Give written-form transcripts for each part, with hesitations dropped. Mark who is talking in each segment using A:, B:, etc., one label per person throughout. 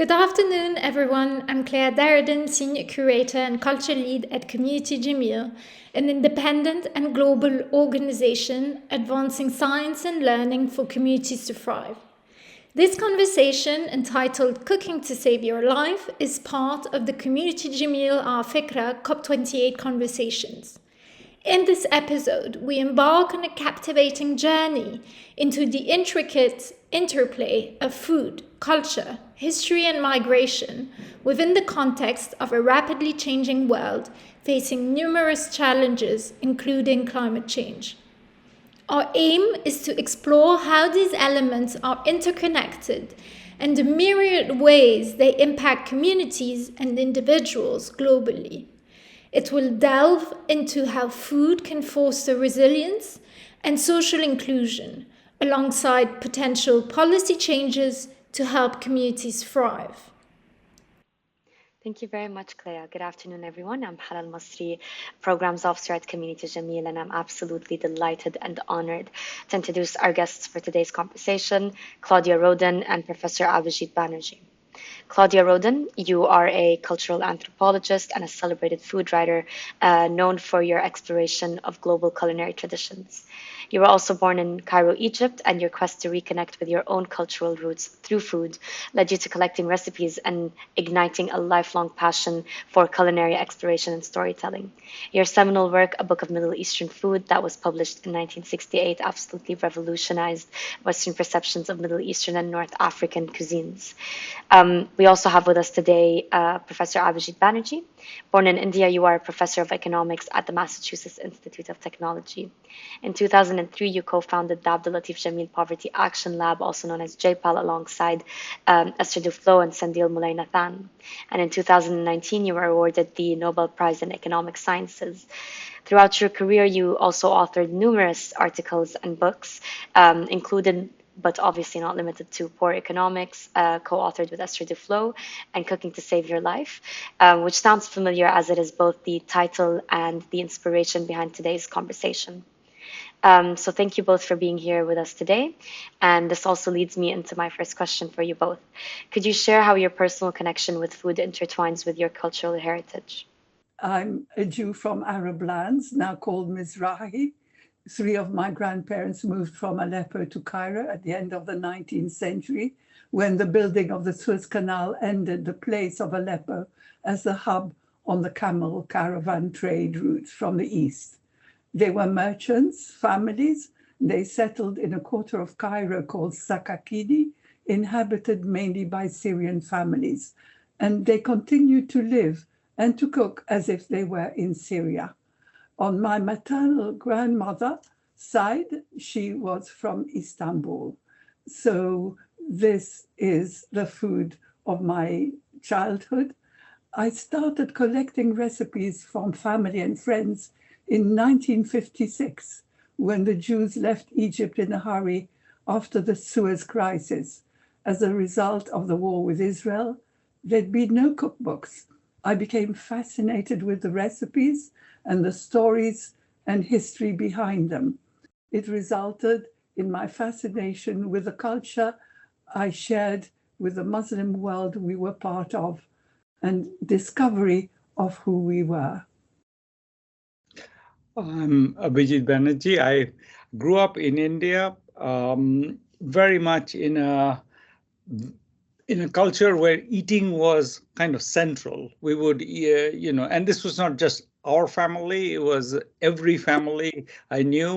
A: Good afternoon, everyone. I'm Claudia Roden, Senior Curator and Culture Lead at Community Jameel, an independent and global organization advancing science and learning for communities to thrive. This conversation, entitled Cooking to Save Your Life, is part of the Community Jameel afikra COP28 Conversations. In this episode, we embark on a captivating journey into the intricate interplay of food, culture, history, and migration within the context of a rapidly changing world facing numerous challenges, including climate change. Our aim is to explore how these elements are interconnected and the myriad ways they impact communities and individuals globally. It will delve into how food can foster resilience and social inclusion, alongside potential policy changes to help communities thrive.
B: Thank you very much, Clea. Good afternoon, everyone. I'm Halal Masri, Programs Officer at Community Jameel, and I'm absolutely delighted and honored to introduce our guests for today's conversation, Claudia Roden and Professor Abhijit Banerjee. Claudia Roden, you are a cultural anthropologist and a celebrated food writer known for your exploration of global culinary traditions. You were also born in Cairo, Egypt, and your quest to reconnect with your own cultural roots through food led you to collecting recipes and igniting a lifelong passion for culinary exploration and storytelling. Your seminal work, A Book of Middle Eastern Food, that was published in 1968, absolutely revolutionized Western perceptions of Middle Eastern and North African cuisines. We also have with us today Professor Abhijit Banerjee. Born in India, you are a professor of economics at the Massachusetts Institute of Technology. In 2003, you co-founded the Abdul Latif Jameel Poverty Action Lab, also known as JPAL, alongside Esther Duflo and Sandil Mulaynathan. And in 2019, you were awarded the Nobel Prize in Economic Sciences. Throughout your career, you also authored numerous articles and books, including but obviously not limited to Poor Economics, co-authored with Esther Duflo, and Cooking to Save Your Life, which sounds familiar as it is both the title and the inspiration behind today's conversation. So thank you both for being here with us today. And this also leads me into my first question for you both. Could you share how your personal connection with food intertwines with your cultural heritage?
C: I'm a Jew from Arab lands, now called Mizrahi. Three of my grandparents moved from Aleppo to Cairo at the end of the 19th century, when the building of the Suez Canal ended the place of Aleppo as the hub on the camel caravan trade routes from the east. They were merchants, families. They settled in a quarter of Cairo called Sakakini, inhabited mainly by Syrian families. And they continued to live and to cook as if they were in Syria. On my maternal grandmother's side, she was from Istanbul. So this is the food of my childhood. I started collecting recipes from family and friends in 1956, when the Jews left Egypt in a hurry after the Suez Crisis. As a result of the war with Israel, there'd been no cookbooks. I became fascinated with the recipes and the stories and history behind them. It resulted in my fascination with the culture I shared with the Muslim world we were part of, and discovery of who we were.
D: I'm Abhijit Banerjee. I grew up in India, very much in a culture where eating was kind of central. We would, and this was not just our family, it was every family I knew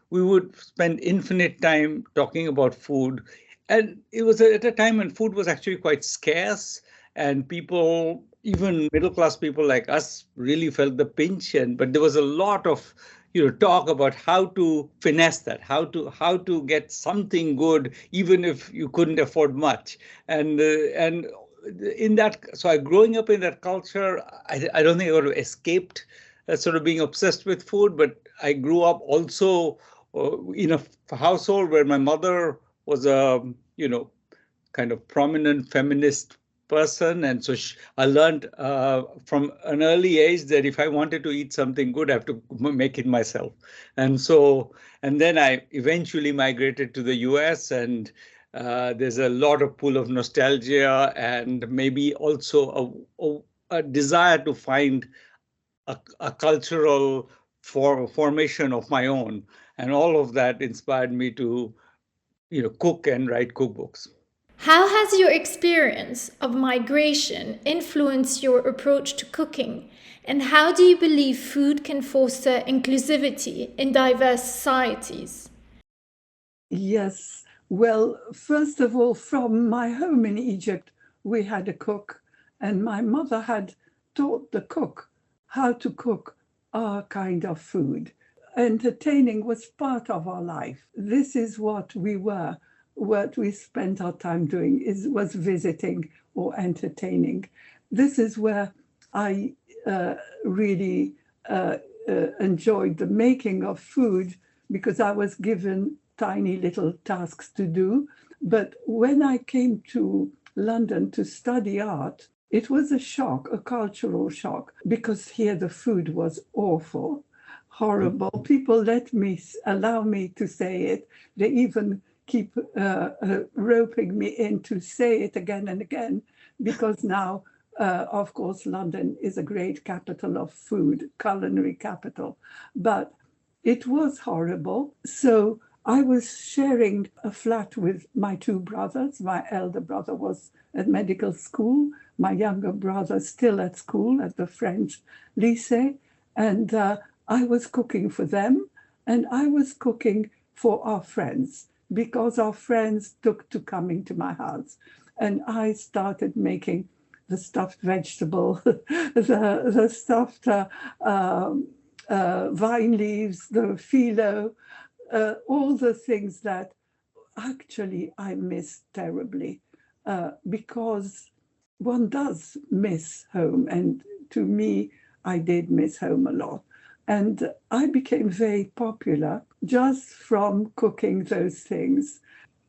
D: we would spend infinite time talking about food. And it was at a time when food was actually quite scarce, and people, even middle-class people like us, really felt the pinch. But there was a lot of talk about how to finesse that, how to get something good, even if you couldn't afford much. And in that, so growing up in that culture, I don't think I would have escaped sort of being obsessed with food. But I grew up also in a household where my mother was a kind of prominent feminist person, and so I learned from an early age that if I wanted to eat something good, I have to make it myself. And then I eventually migrated to the US, and There's a lot of pull of nostalgia and maybe also a desire to find a cultural formation of my own. And all of that inspired me to, cook and write cookbooks.
A: How has your experience of migration influenced your approach to cooking? And how do you believe food can foster inclusivity in diverse societies?
C: Yes. Well, first of all, from my home in Egypt, we had a cook, and my mother had taught the cook how to cook our kind of food. Entertaining was part of our life. This is what we were. What we spent our time doing was visiting or entertaining. This is where I really enjoyed the making of food, because I was given tiny little tasks to do. But when I came to London to study art, it was a shock, a cultural shock, because here the food was awful, horrible. People allow me to say it. They even keep roping me in to say it again and again, because now, of course, London is a great capital of food, culinary capital. But it was horrible. So I was sharing a flat with my two brothers. My elder brother was at medical school, my younger brother still at school at the French lycée. And I was cooking for them, and I was cooking for our friends, because our friends took to coming to my house. And I started making the stuffed vegetable, the stuffed vine leaves, the phyllo, all the things that actually I miss terribly, because one does miss home. And to me, I did miss home a lot. And I became very popular just from cooking those things.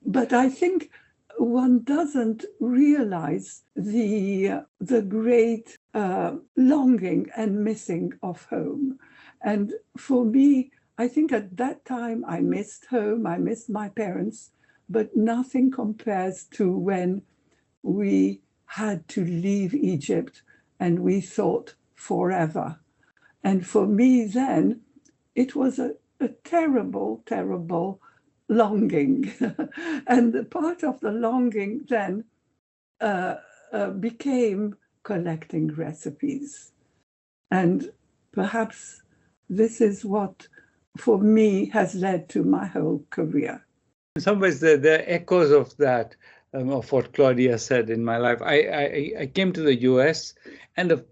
C: But I think one doesn't realize the great longing and missing of home. And for me, I think at that time I missed home, I missed my parents, but nothing compares to when we had to leave Egypt and we thought forever. And for me then, it was a terrible, terrible longing. And part of the longing then became collecting recipes. And perhaps this is what, for me, has led to my whole career.
D: In some ways, the echoes of that, of what Claudia said in my life. I came to the US, and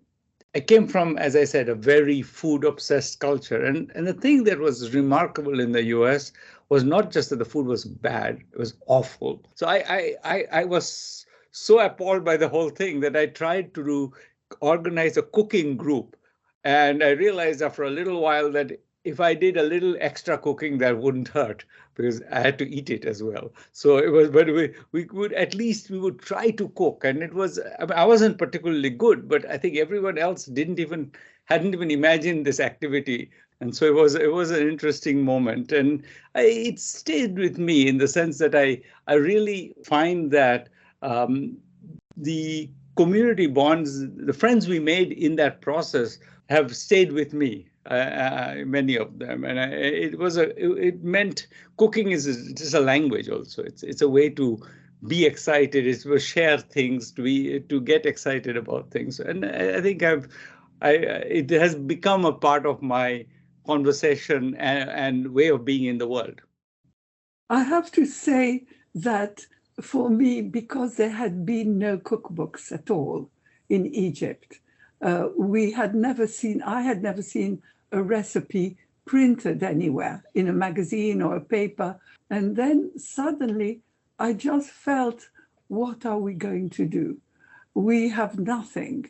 D: I came from, as I said, a very food-obsessed culture. And the thing that was remarkable in the US was not just that the food was bad, it was awful. So I was so appalled by the whole thing that I tried to organize a cooking group. And I realized after a little while that if I did a little extra cooking, that wouldn't hurt, because I had to eat it as well. So it was, but we would, at least we would try to cook. And it was, I mean, I wasn't particularly good, but I think everyone else hadn't even imagined this activity. And so it was an interesting moment. And it stayed with me in the sense that I really find that the community bonds, the friends we made in that process have stayed with me. Many of them, and it meant cooking is just a language. Also, it's a way to be excited. It's to share things, to get excited about things, and I think it has become a part of my conversation and way of being in the world.
C: I have to say that for me, because there had been no cookbooks at all in Egypt, I had never seen a recipe printed anywhere in a magazine or a paper. And then suddenly I just felt, what are we going to do? We have nothing.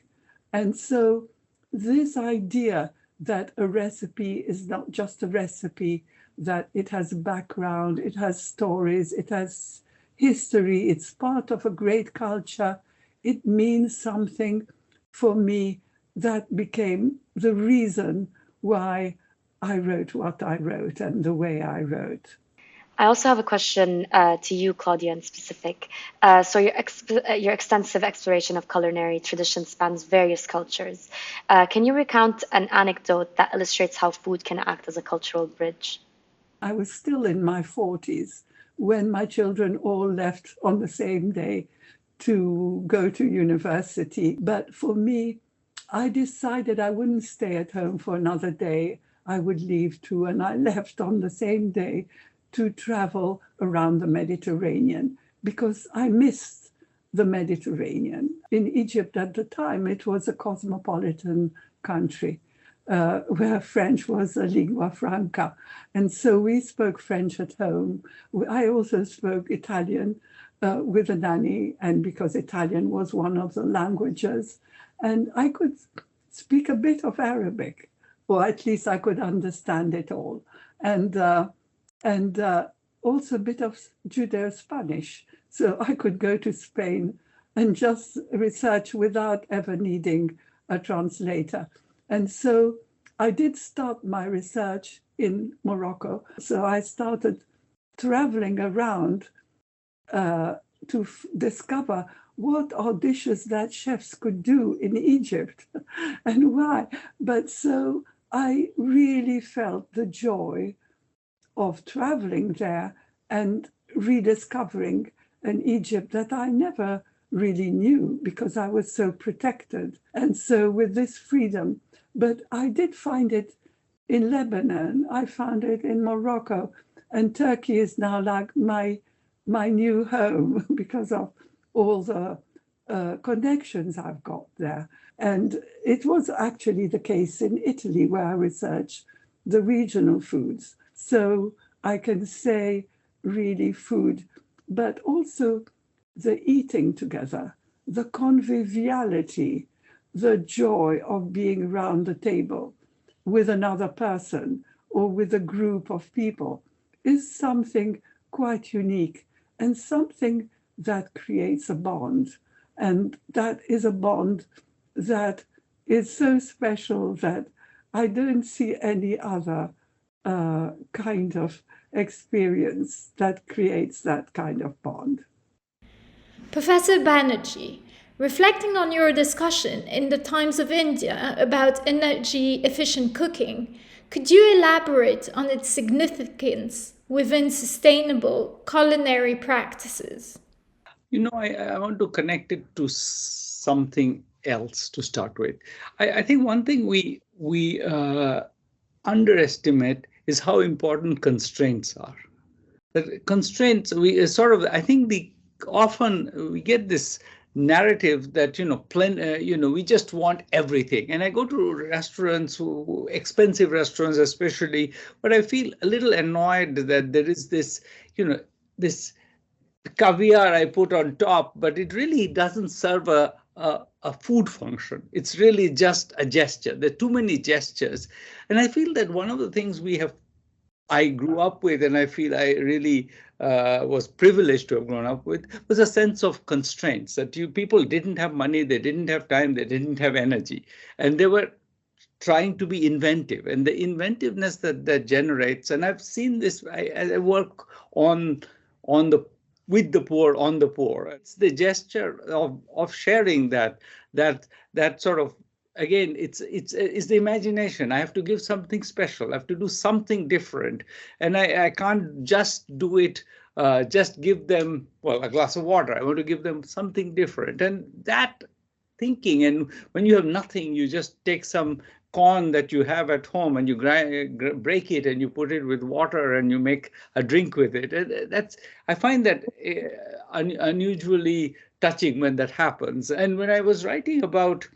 C: And so this idea that a recipe is not just a recipe, that it has background, it has stories, it has history, it's part of a great culture, it means something. For me, that became the reason why I wrote what I wrote and the way I wrote.
B: I also have a question to you, Claudia, in specific. So your extensive exploration of culinary tradition spans various cultures. Can you recount an anecdote that illustrates how food can act as a cultural bridge?
C: I was still in my 40s when my children all left on the same day to go to university. But for me, I decided I wouldn't stay at home for another day. I would leave too, and I left on the same day to travel around the Mediterranean because I missed the Mediterranean. In Egypt at the time, it was a cosmopolitan country where French was a lingua franca. And so we spoke French at home. I also spoke Italian with a nanny, and because Italian was one of the languages. And I could speak a bit of Arabic, or at least I could understand it all. And also a bit of Judeo-Spanish. So I could go to Spain and just research without ever needing a translator. And so I did start my research in Morocco. So I started traveling around to discover what are dishes that chefs could do in Egypt and why. But so I really felt the joy of traveling there and rediscovering an Egypt that I never really knew because I was so protected. And so with this freedom, but I did find it in Lebanon, I found it in Morocco, and Turkey is now like my new home because of all the connections I've got there. And it was actually the case in Italy where I researched the regional foods. So I can say really food, but also the eating together, the conviviality, the joy of being around the table with another person or with a group of people is something quite unique and something that creates a bond. And that is a bond that is so special that I don't see any other kind of experience that creates that kind of bond.
A: Professor Banerjee, reflecting on your discussion in the Times of India about energy efficient cooking, could you elaborate on its significance within sustainable culinary practices?
D: You know, I want to connect it to something else to start with. I think one thing we underestimate is how important constraints are. The constraints, we sort of, I think often we get this narrative that, we just want everything. And I go to restaurants, expensive restaurants especially, but I feel a little annoyed that there is this, this caviar I put on top, but it really doesn't serve a food function. It's really just a gesture. There are too many gestures. And I feel that one of the things I grew up with, and I feel I really was privileged to have grown up with, was a sense of constraints, that people didn't have money, they didn't have time, they didn't have energy, and they were trying to be inventive. And the inventiveness that generates, and I've seen this, I work with the poor, on the poor. It's the gesture of sharing that sort of, again, it's the imagination. I have to give something special. I have to do something different, and I can't just do it. Just give them a glass of water. I want to give them something different, and that thinking. And when you have nothing, you just take some corn that you have at home and you break it and you put it with water and you make a drink with it. I find that unusually touching when that happens. And when I was writing about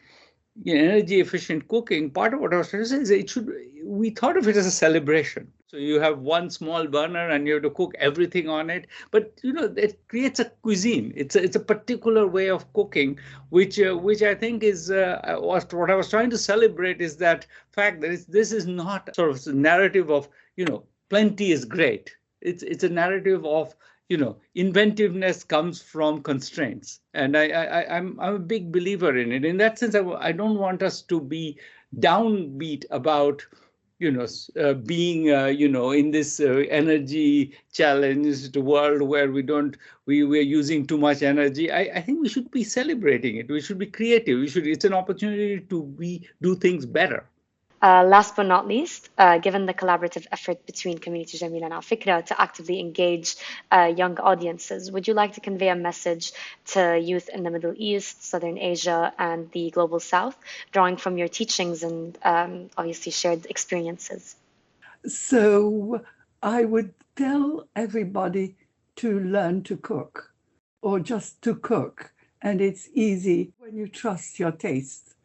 D: energy efficient cooking, part of what I was trying to say is we thought of it as a celebration. So you have one small burner and you have to cook everything on it. But it creates a cuisine. It's a particular way of cooking, which I think is what I was trying to celebrate, is that fact that this is not sort of a narrative of plenty is great. It's a narrative of inventiveness comes from constraints, and I'm a big believer in it. In that sense, I don't want us to be downbeat about being, in this energy challenged world where we're using too much energy. I think we should be celebrating it. We should be creative. It's an opportunity to do things better.
B: Last but not least, given the collaborative effort between Community Jameel and afikra to actively engage young audiences, would you like to convey a message to youth in the Middle East, Southern Asia, and the Global South, drawing from your teachings and obviously shared experiences?
C: So I would tell everybody to learn to cook, or just to cook. And it's easy when you trust your taste.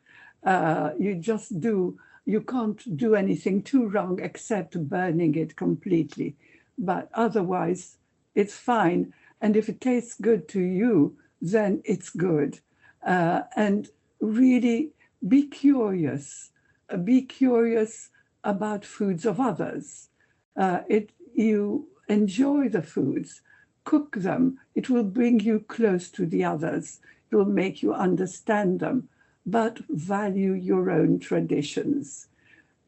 C: You just do. You can't do anything too wrong except burning it completely. But otherwise, it's fine. And if it tastes good to you, then it's good. And really be curious. Be curious about foods of others. You enjoy the foods, cook them. It will bring you close to the others. It will make you understand them, but value your own traditions.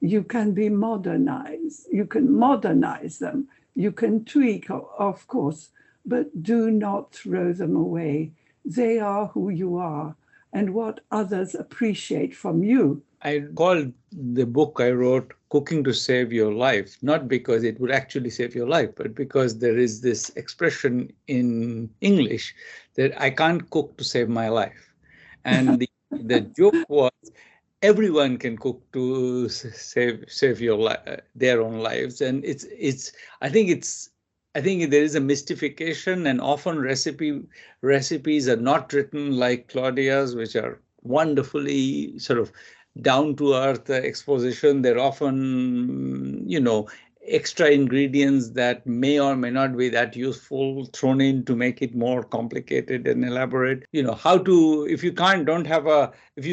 C: You can be modernized. You can modernize them. You can tweak, of course, but do not throw them away. They are who you are and what others appreciate from you.
D: I called the book I wrote Cooking to Save Your Life, not because it would actually save your life, but because there is this expression in English that I can't cook to save my life. And the joke was everyone can cook to save their own lives. And I think there is a mystification, and often recipes are not written like Claudia's, which are wonderfully sort of down to earth exposition. They're often, extra ingredients that may or may not be that useful thrown in to make it more complicated and elaborate. If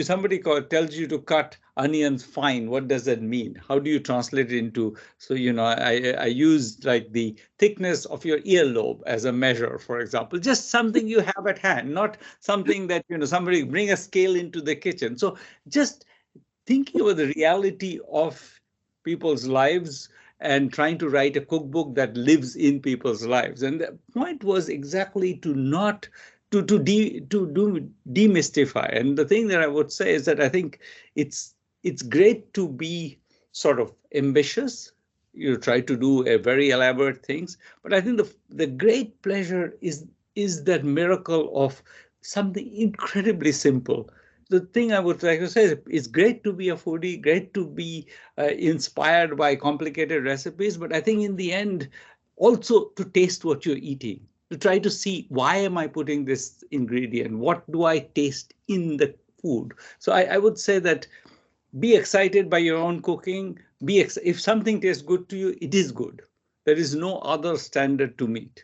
D: somebody tells you to cut onions fine, what does that mean? How do you translate it into? So, I use like the thickness of your earlobe as a measure, for example, just something you have at hand, not something that, somebody bring a scale into the kitchen. So just thinking about the reality of people's lives and trying to write a cookbook that lives in people's lives. And the point was exactly to demystify. And the thing that I would say is that I think it's great to be sort of ambitious. You try to do very elaborate things, but I think the great pleasure is that miracle of something incredibly simple. The thing I would like to say is it's great to be a foodie, great to be inspired by complicated recipes, but I think in the end, also to taste what you're eating, to try to see, why am I putting this ingredient? What do I taste in the food? So I would say that be excited by your own cooking. If something tastes good to you, it is good. There is no other standard to meet.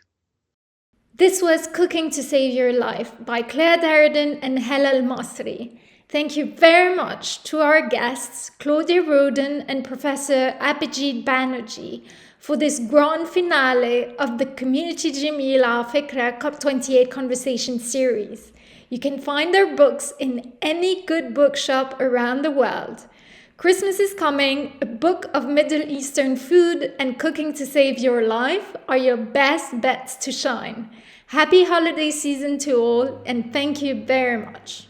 A: This was Cooking to Save Your Life by Claudia Roden and Helal Masri. Thank you very much to our guests, Claudia Roden and Professor Abhijit Banerjee, for this grand finale of the Community Jameel afikra COP28 Conversations series. You can find their books in any good bookshop around the world. Christmas is coming. A book of Middle Eastern food and Cooking to Save Your Life are your best bets to shine. Happy holiday season to all, and thank you very much.